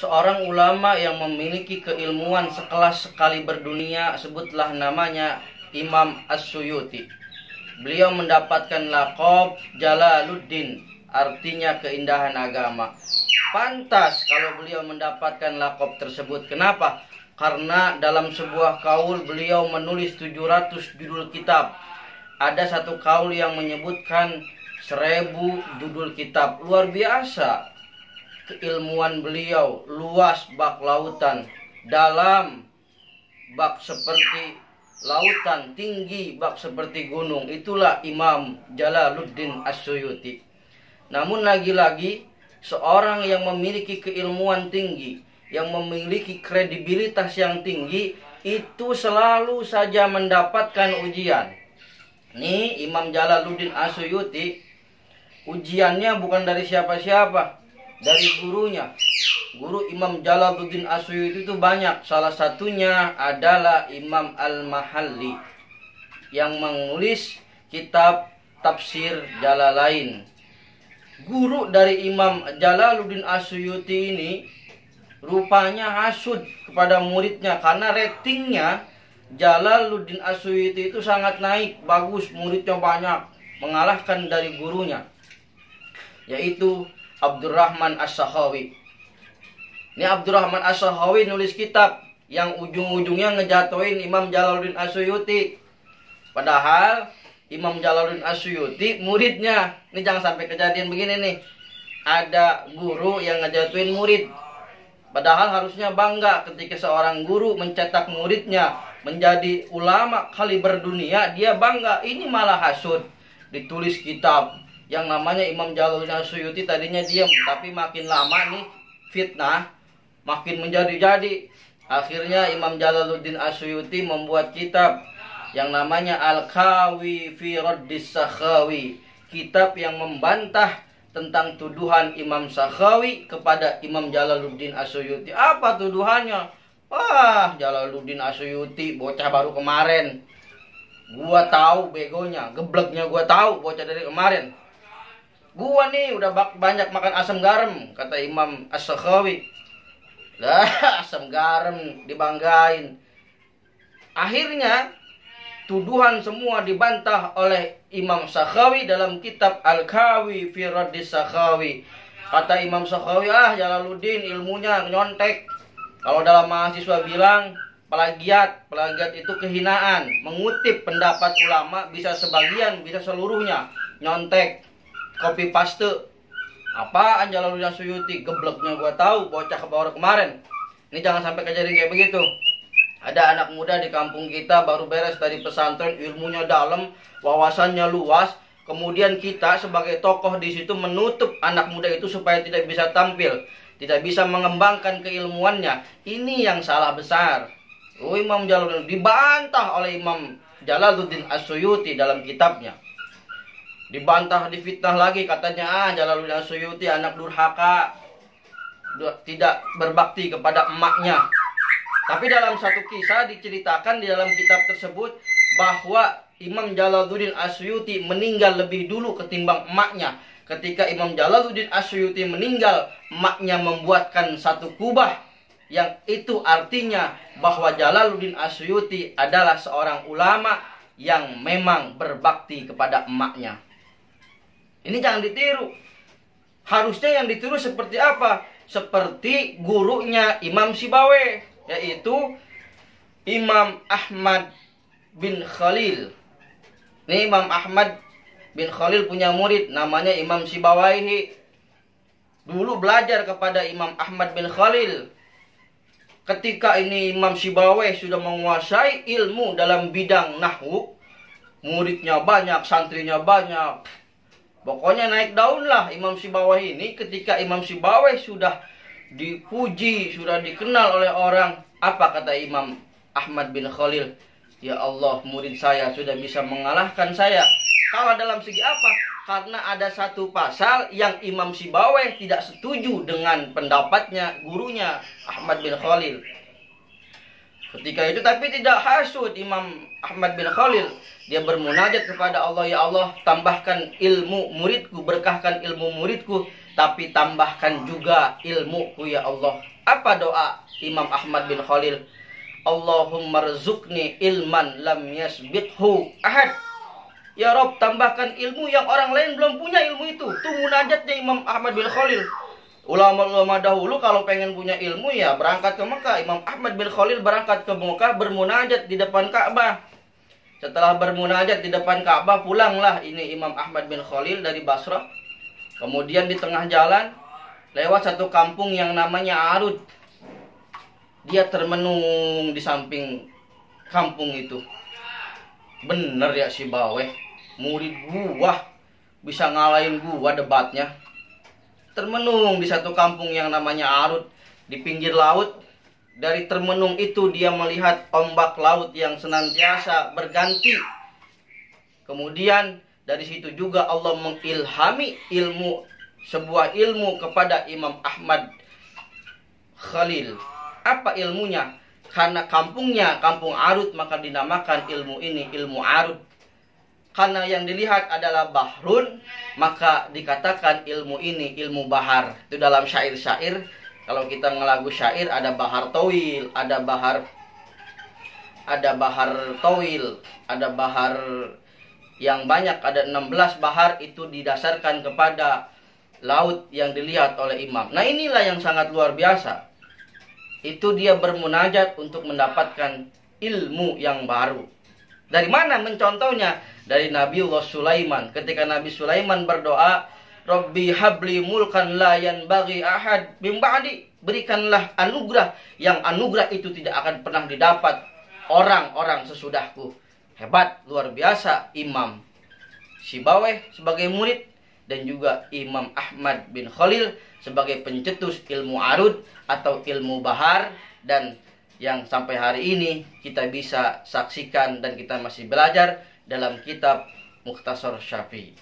Seorang ulama yang memiliki keilmuan sekelas sekali berdunia, sebutlah namanya Imam As-Suyuti. Beliau mendapatkan laqab Jalaluddin, artinya keindahan agama. Pantas kalau beliau mendapatkan laqab tersebut. Kenapa? Karena dalam sebuah kaul beliau menulis 700 judul kitab. Ada satu kaul yang menyebutkan 1000 judul kitab. Luar biasa keilmuan beliau, luas bak lautan, dalam bak seperti lautan, tinggi bak seperti gunung. Itulah Imam Jalaluddin As-Suyuti. Namun lagi-lagi seorang yang memiliki keilmuan tinggi, yang memiliki kredibilitas yang tinggi, itu selalu saja mendapatkan ujian. Nih Imam Jalaluddin As-Suyuti, ujiannya bukan dari siapa-siapa, dari gurunya. Guru Imam Jalaluddin As-Suyuti itu banyak. Salah satunya adalah Imam Al-Mahalli yang menulis kitab Tafsir Jalalain. Guru dari Imam Jalaluddin As-Suyuti ini rupanya hasud kepada muridnya, karena ratingnya Jalaluddin As-Suyuti itu sangat naik, bagus, muridnya banyak, mengalahkan dari gurunya, yaitu Abdurrahman As-Sakhawi. Ini Abdurrahman As-Sakhawi nulis kitab yang ujung-ujungnya ngejatuhin Imam Jalaluddin As-Suyuti. Padahal Imam Jalaluddin As-Suyuti muridnya. Ini jangan sampai kejadian begini nih. Ada guru yang ngejatuhin murid. Padahal harusnya bangga ketika seorang guru mencetak muridnya menjadi ulama kaliber dunia. Dia bangga. Ini malah hasud. Ditulis kitab yang namanya Imam Jalaluddin As-Suyuti. Tadinya diam, tapi makin lama nih fitnah makin menjadi-jadi. Akhirnya Imam Jalaluddin As-Suyuti membuat kitab yang namanya Al-Kawi fi Raddis Sakhawi, kitab yang membantah tentang tuduhan Imam Sakhawi kepada Imam Jalaluddin As-Suyuti. Apa tuduhannya? Wah, Jalaluddin As-Suyuti bocah baru kemarin. Gua tahu begonya, gebleknya gua tahu bocah dari kemarin. Gua nih udah banyak makan asam garam, kata Imam As-Sakhawi. Lah, asam garam dibanggain. Akhirnya tuduhan semua dibantah oleh Imam Sakhawi dalam kitab Al-Kawi fi Raddis Sakhawi. Kata Imam Sakhawi, Jalaluddin ilmunya nyontek. Kalau dalam mahasiswa bilang plagiat itu kehinaan. Mengutip pendapat ulama bisa sebagian, bisa seluruhnya. Nyontek, copy paste. Apaan Jalaluddin As-Suyuti? Gebleknya gua tahu, bocah baru kemarin. Ini jangan sampai kejadian kayak begitu. Ada anak muda di kampung kita baru beres dari pesantren, ilmunya dalam, wawasannya luas. Kemudian kita sebagai tokoh di situ menutup anak muda itu supaya tidak bisa tampil, tidak bisa mengembangkan keilmuannya. Ini yang salah besar. Imam Jalaluddin dibantah oleh Imam Jalaluddin As-Suyuti dalam kitabnya. Dibantah, difitnah lagi, katanya Jalaluddin As-Suyuti anak durhaka, tidak berbakti kepada emaknya. Tapi dalam satu kisah diceritakan di dalam kitab tersebut bahwa Imam Jalaluddin As-Suyuti meninggal lebih dulu ketimbang emaknya. Ketika Imam Jalaluddin As-Suyuti meninggal, emaknya membuatkan satu kubah yang itu artinya bahwa Jalaluddin As-Suyuti adalah seorang ulama yang memang berbakti kepada emaknya. Ini jangan ditiru. Harusnya yang ditiru seperti apa? Seperti gurunya Imam Sibawe, yaitu Imam Ahmad bin Khalil. Ini Imam Ahmad bin Khalil punya murid namanya Imam Sibawaihi. Dulu belajar kepada Imam Ahmad bin Khalil. Ketika ini Imam Sibawaihi sudah menguasai ilmu dalam bidang nahwu, muridnya banyak, santrinya banyak. Pokoknya naik daun lah Imam Sibawaihi ini. Ketika Imam Sibawaihi sudah dipuji, sudah dikenal oleh orang, apa kata Imam Ahmad bin Khalil? Ya Allah, murid saya sudah bisa mengalahkan saya. Kalah dalam segi apa? Karena ada satu pasal yang Imam Sibawaihi tidak setuju dengan pendapatnya gurunya Ahmad bin Khalil. Ketika itu tapi tidak hasud Imam Ahmad bin Khalil. Dia bermunajat kepada Allah, ya Allah tambahkan ilmu muridku, berkahkan ilmu muridku. tapi tambahkan juga ilmuku ya Allah. Apa doa Imam Ahmad bin Khalil? Allahumma rzuqni ilman lam yasbiqhu ahad. Ya Rob, tambahkan ilmu yang orang lain belum punya ilmu itu. Itu munajatnya Imam Ahmad bin Khalil. Ulama-ulama dahulu kalau pengen punya ilmu ya berangkat ke Mekah. Imam Ahmad bin Khalil berangkat ke Mekah bermunajat di depan Ka'bah. Setelah bermunajat di depan Ka'bah, pulanglah ini Imam Ahmad bin Khalil dari Basrah. Kemudian di tengah jalan lewat satu kampung yang namanya Arud. Dia termenung di samping kampung itu. Bener ya si Baweh, murid gua bisa ngalahin gua debatnya. Termenung di satu kampung yang namanya Arud di pinggir laut. Dari termenung itu dia melihat ombak laut yang senantiasa berganti. Kemudian dari situ juga Allah mengilhami sebuah ilmu kepada Imam Ahmad Khalil. Apa ilmunya? Karena kampungnya kampung Arud, maka dinamakan ilmu ini ilmu Arud. Karena yang dilihat adalah bahrun, maka dikatakan ilmu ini ilmu bahar. Itu dalam syair-syair. Kalau kita ngelagu syair ada bahar towil, ada bahar towil, ada bahar yang banyak, ada 16 bahar. Itu didasarkan kepada laut yang dilihat oleh imam. Nah inilah yang sangat luar biasa. Itu dia bermunajat untuk mendapatkan ilmu yang baru. Dari mana mencontohnya? Dari Nabiullah Sulaiman. Ketika Nabi Sulaiman berdoa, Rabbi habli mulkan la yanbaghi ahad min ba'di. Berikanlah anugerah yang anugerah itu tidak akan pernah didapat orang-orang sesudahku. Hebat, luar biasa Imam Sibaweh sebagai murid dan juga Imam Ahmad bin Khalil sebagai pencetus ilmu arud atau ilmu bahar, dan yang sampai hari ini kita bisa saksikan dan kita masih belajar dalam kitab Mukhtasar Syafi'i.